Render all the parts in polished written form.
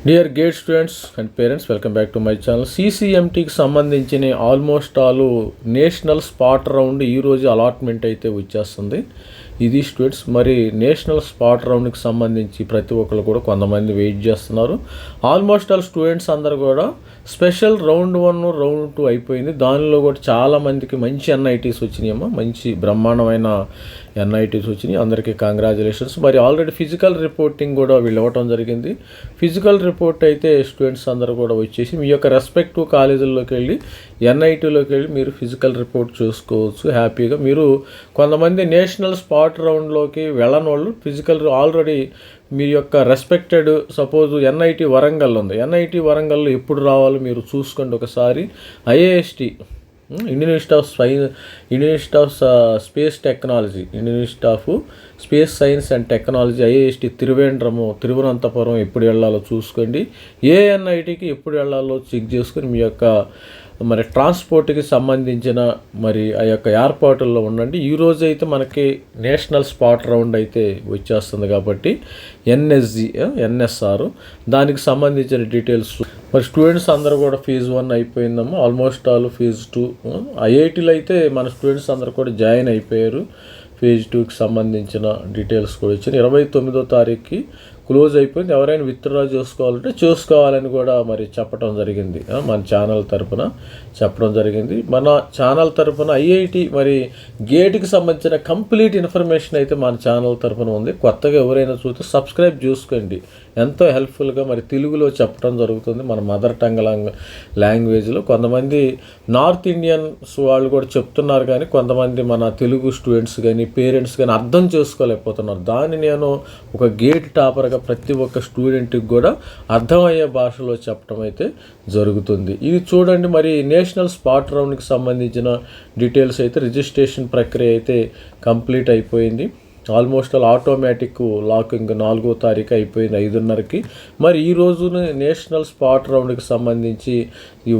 Dear GATE students and parents, welcome back to my channel. సీసీఎంటీకి సంబంధించిన almost all national spot round ఈరోజు allotment అయితే వచ్చేస్తుంది. ఇది స్టూడెంట్స్, మరి నేషనల్ స్పాట్ రౌండ్కి సంబంధించి ప్రతి ఒక్కరు కూడా కొంతమంది వెయిట్ చేస్తున్నారు. ఆల్మోస్ట్ ఆల్ స్టూడెంట్స్ అందరు కూడా స్పెషల్ రౌండ్ 1 రౌండ్ 2 అయిపోయింది. దానిలో కూడా చాలామందికి మంచి ఎన్ఐటీస్ వచ్చినాయమ్మా, మంచి బ్రహ్మాండమైన ఎన్ఐటీస్ వచ్చినాయి. అందరికీ కంగ్రాచులేషన్స్. మరి ఆల్రెడీ ఫిజికల్ రిపోర్టింగ్ కూడా వీళ్ళు ఇవ్వటం జరిగింది. ఫిజికల్ రిపోర్ట్ అయితే స్టూడెంట్స్ అందరూ కూడా వచ్చేసి మీ యొక్క రెస్పెక్టివ్ కాలేజీల్లోకి వెళ్ళి ఎన్ఐటీలోకి వెళ్ళి మీరు ఫిజికల్ రిపోర్ట్ చూసుకోవచ్చు హ్యాపీగా. మీరు కొంతమంది నేషనల్ స్పాట్ రౌండ్లోకి వెళ్ళని వాళ్ళు ఫిజికల్ ఆల్రెడీ మీ యొక్క రెస్పెక్టెడ్ సపోజ్ ఎన్ఐటి వరంగల్ ఉంది, ఎన్ఐటి వరంగల్లో ఎప్పుడు రావాలో మీరు చూసుకోండి ఒకసారి. IIST Indian Institute of Space Technology, Indian Institute of Space Science and Technology IIST Thiruvananthapuram ఎప్పుడు వెళ్ళాలో చూసుకోండి. ఏఎన్ఐటికి ఎప్పుడు వెళ్ళాలో చెక్ చేసుకుని మీ యొక్క మరి ట్రాన్స్పోర్ట్కి సంబంధించిన మరి ఆ యొక్క ఏర్పాటుల్లో ఉండండి. ఈరోజు అయితే మనకి నేషనల్ స్పాట్ రౌండ్ అయితే వచ్చేస్తుంది కాబట్టి ఎన్ఎస్ఆర్ దానికి సంబంధించిన డీటెయిల్స్ మరి స్టూడెంట్స్ అందరూ కూడా ఫేజ్ 1 అయిపోయిందమ్మా. ఆల్మోస్ట్ ఆల్ ఫేజ్ 2 ఐఐటీలో అయితే మన స్టూడెంట్స్ అందరూ కూడా జాయిన్ అయిపోయారు. ఫేజ్ 2కి సంబంధించిన డీటెయిల్స్ కూడా వచ్చింది. 29వ తారీఖుకి క్లోజ్ అయిపోయింది. ఎవరైనా విత్డ్రా చూసుకోవాలని కూడా మరి చెప్పడం జరిగింది, మన ఛానల్ తరఫున చెప్పడం జరిగింది. మన ఛానల్ తరఫున ఐఐటి మరి గేట్కి సంబంధించిన కంప్లీట్ ఇన్ఫర్మేషన్ అయితే మన ఛానల్ తరఫున ఉంది. కొత్తగా ఎవరైనా చూస్తే సబ్స్క్రైబ్ చేసుకోండి. ఎంతో హెల్ప్ఫుల్గా మరి తెలుగులో చెప్పడం జరుగుతుంది, మన మదర్ టంగ్ లాంగ్వేజ్లో. కొంతమంది నార్త్ ఇండియన్స్ వాళ్ళు కూడా చెప్తున్నారు, కానీ కొంతమంది మన తెలుగు స్టూడెంట్స్ కానీ పేరెంట్స్ కానీ అర్థం చేసుకోలేకపోతున్నారు. దాన్ని నేను ఒక గేట్ టాపర్గా ప్రతి ఒక్క స్టూడెంట్కి కూడా అర్థమయ్యే భాషలో చెప్పడం అయితే జరుగుతుంది. ఇది చూడండి, మరి నేషనల్ స్పాట్ రౌండ్కి సంబంధించిన డీటెయిల్స్ అయితే రిజిస్ట్రేషన్ ప్రక్రియ అయితే కంప్లీట్ అయిపోయింది. ఆల్మోస్ట్ ఆల్ ఆటోమేటిక్ లాకింగ్ 4వ తారీఖు అయిపోయింది 5:30కి. మరి ఈ రోజున నేషనల్ స్పాట్ రౌండ్కి సంబంధించి ఇవి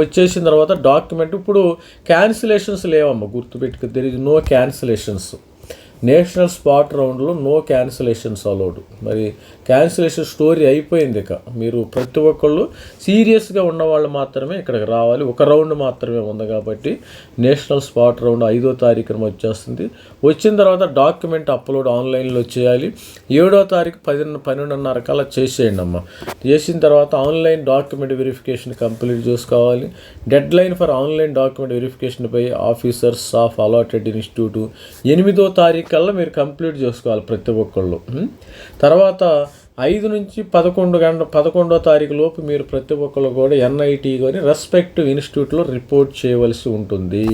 వచ్చేసిన తర్వాత డాక్యుమెంట్ ఇప్పుడు క్యాన్సిలేషన్స్ లేవమ్మా, గుర్తుపెట్టుకు. There is no cancellations. National spot రౌండ్లో నో క్యాన్సిలేషన్స్ అలౌడ్. మరి క్యాన్సిలేషన్ స్టోరీ అయిపోయింది. ఇక మీరు ప్రతి ఒక్కళ్ళు సీరియస్గా ఉన్నవాళ్ళు మాత్రమే ఇక్కడికి రావాలి. ఒక రౌండ్ మాత్రమే ఉంది కాబట్టి నేషనల్ స్పాట్ రౌండ్ 5వ తారీఖున వచ్చేస్తుంది. వచ్చిన తర్వాత డాక్యుమెంట్ అప్లోడ్ ఆన్లైన్లో చేయాలి. 7వ తారీఖు 12:30 కల్లా చేసేయండి అమ్మ. చేసిన తర్వాత ఆన్లైన్ డాక్యుమెంట్ వెరిఫికేషన్ కంప్లీట్ చేసుకోవాలి. Dead line for online document verification by officers of allotted institute 8వ తారీఖు కల్లా మీరు కంప్లీట్ చేసుకోవాలి ప్రతి ఒక్కళ్ళు. తర్వాత 5 నుంచి 11వ తారీఖు లోపు మీరు ప్రతి ఒక్కళ్ళు కూడా ఎన్ఐటి కానీ రెస్పెక్టివ్ ఇన్స్టిట్యూట్లో రిపోర్ట్ చేయవలసి ఉంటుంది.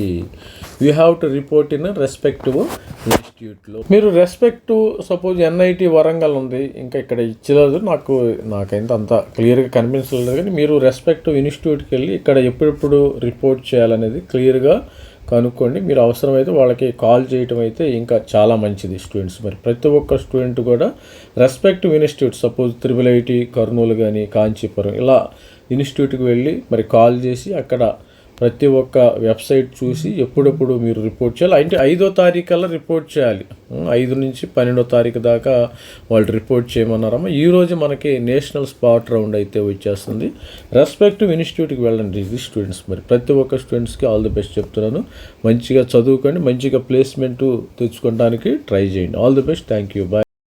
You have to report in respective ఇన్స్టిట్యూట్లో. మీరు రెస్పెక్టివ్ సపోజ్ ఎన్ఐటి వరంగల్ ఉంది, ఇంకా ఇక్కడ ఇచ్చలేదు, నాకైతే అంత క్లియర్గా కనిపించలేదు, కానీ మీరు రెస్పెక్టివ్ ఇన్స్టిట్యూట్కి వెళ్ళి ఇక్కడ ఎప్పుడెప్పుడు రిపోర్ట్ చేయాలనేది క్లియర్గా కనుక్కోండి. మీరు అవసరమైతే వాళ్ళకి కాల్ చేయటం అయితే ఇంకా చాలా మంచిది స్టూడెంట్స్. మరి ప్రతి ఒక్క స్టూడెంట్ కూడా respective institute suppose IIIT Kurnool కానీ కాంచీపురం ఇలా ఇన్స్టిట్యూట్కి వెళ్ళి మరి కాల్ చేసి అక్కడ ప్రతి ఒక్క వెబ్సైట్ చూసి ఎప్పుడెప్పుడు మీరు రిపోర్ట్ చేయాలి. అంటే 5వ తారీఖు కల్లా రిపోర్ట్ చేయాలి. 5 నుంచి 12వ తారీఖు దాకా వాళ్ళు రిపోర్ట్ చేయమన్నారమ్మా. ఈరోజు మనకి నేషనల్ స్పాట్ రౌండ్ అయితే వచ్చేస్తుంది. రెస్పెక్టివ్ ఇన్స్టిట్యూట్కి వెళ్ళండి ఇది స్టూడెంట్స్. మరి ప్రతి ఒక్క స్టూడెంట్స్కి ఆల్ ది బెస్ట్ చెప్తున్నాను. మంచిగా చదువుకోండి, మంచిగా ప్లేస్మెంట్ తెచ్చుకోవడానికి ట్రై చేయండి. All the best. Thank you. Bye.